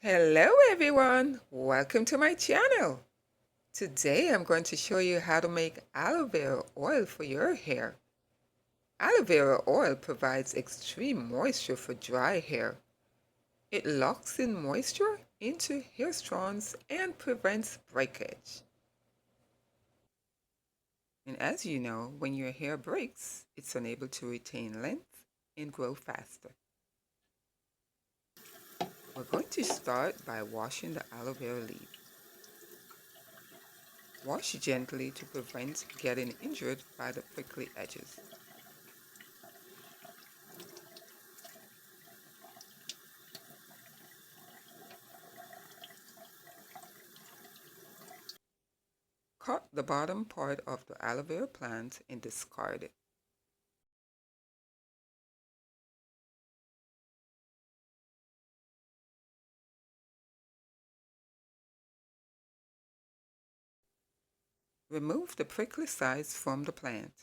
Hello everyone, welcome to my channel. Today I'm going to show you how to make aloe vera oil for your hair. Aloe vera oil provides extreme moisture for dry hair. It locks in moisture into hair strands and prevents breakage. And as you know, when your hair breaks, it's unable to retain length and grow faster. We're going to start by washing the aloe vera leaves. Wash gently to prevent getting injured by the prickly edges. Cut the bottom part of the aloe vera plant and discard it. Remove the prickly sides from the plant.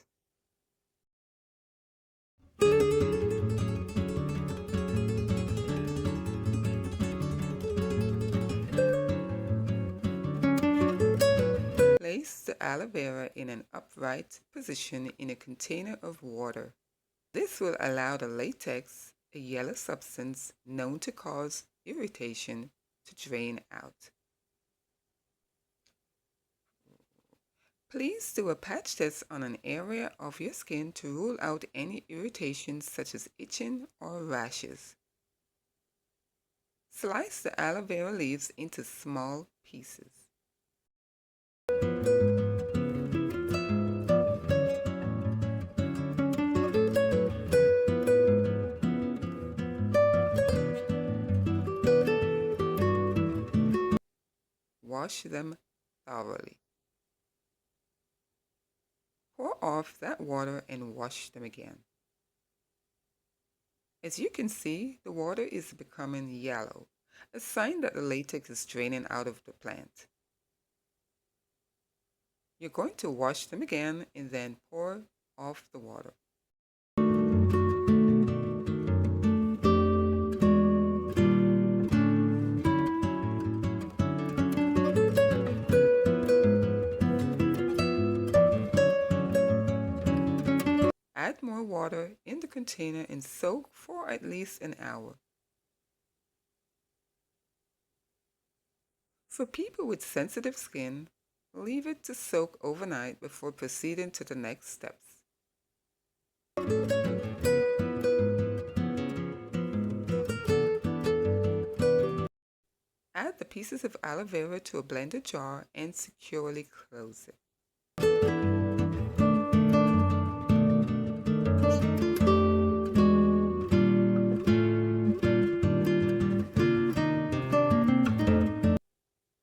Place the aloe vera in an upright position in a container of water. This will allow the latex, a yellow substance known to cause irritation, to drain out. Please do a patch test on an area of your skin to rule out any irritations such as itching or rashes. Slice the aloe vera leaves into small pieces. Wash them thoroughly. Pour off that water and wash them again. As you can see, the water is becoming yellow, a sign that the latex is draining out of the plant. You're going to wash them again and then pour off the water. Add more water in the container and soak for at least an hour. For people with sensitive skin, leave it to soak overnight before proceeding to the next steps. Add the pieces of aloe vera to a blender jar and securely close it.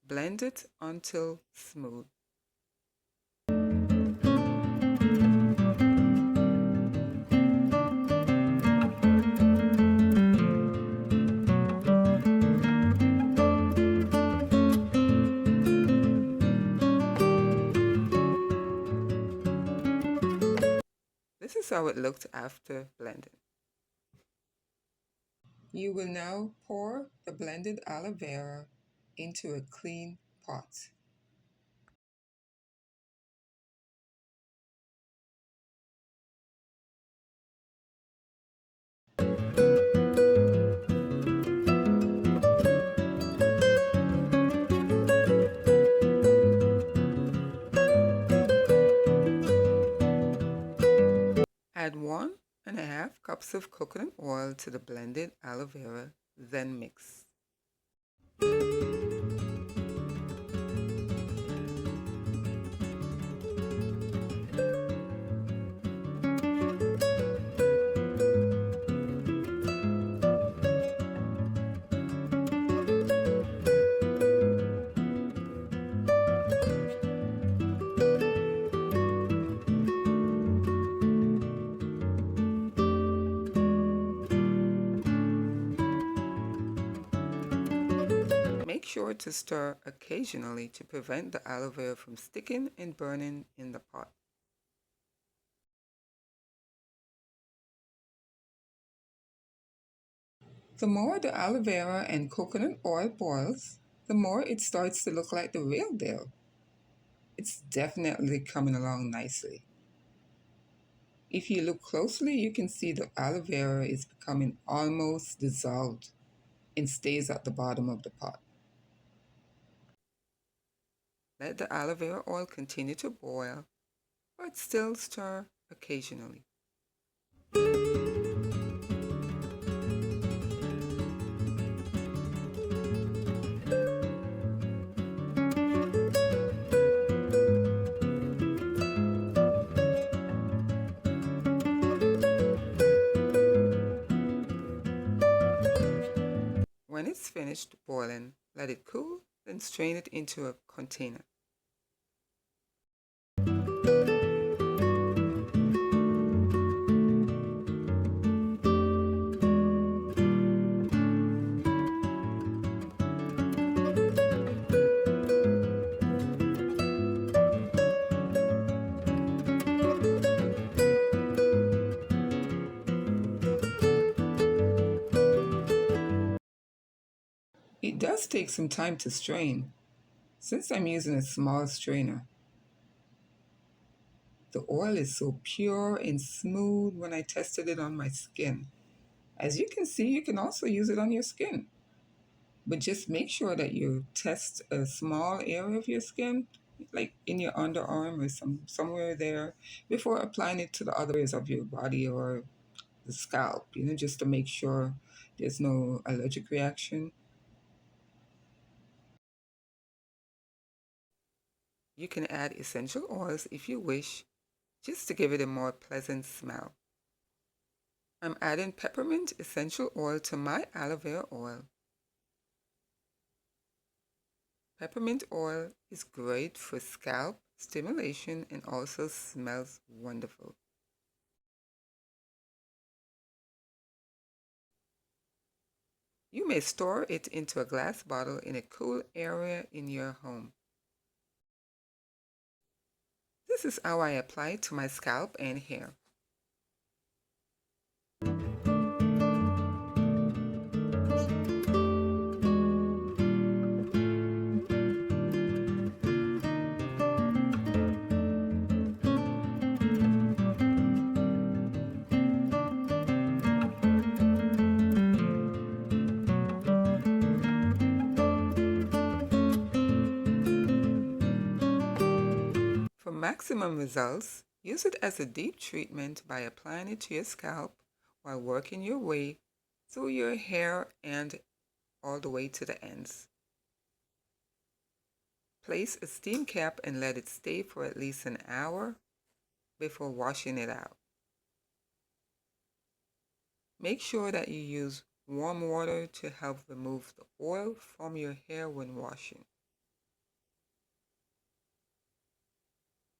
Blend it until smooth. This is how it looked after blending. You will now pour the blended aloe vera into a clean pot. Add 1.5 cups of coconut oil to the blended aloe vera, then mix. Make sure to stir occasionally to prevent the aloe vera from sticking and burning in the pot. The more the aloe vera and coconut oil boils, the more it starts to look like the real deal. It's definitely coming along nicely. If you look closely, you can see the aloe vera is becoming almost dissolved and stays at the bottom of the pot. Let the aloe vera oil continue to boil, but still stir occasionally. When it's finished boiling, let it cool, then strain it into a container. It does take some time to strain, since I'm using a small strainer. The oil is so pure and smooth when I tested it on my skin. As you can see, you can also use it on your skin. But just make sure that you test a small area of your skin, like in your underarm or somewhere there, before applying it to the other areas of your body or the scalp, just to make sure there's no allergic reaction. You can add essential oils if you wish, just to give it a more pleasant smell. I'm adding peppermint essential oil to my aloe vera oil. Peppermint oil is great for scalp stimulation and also smells wonderful. You may store it into a glass bottle in a cool area in your home. This is how I apply it to my scalp and hair. For maximum results, use it as a deep treatment by applying it to your scalp while working your way through your hair and all the way to the ends. Place a steam cap and let it stay for at least an hour before washing it out. Make sure that you use warm water to help remove the oil from your hair when washing.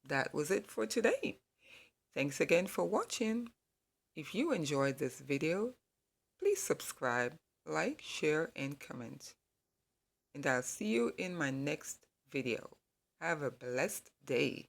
That was it for today. Thanks again for watching. If you enjoyed this video, please subscribe, like, share, and comment. And I'll see you in my next video. Have a blessed day.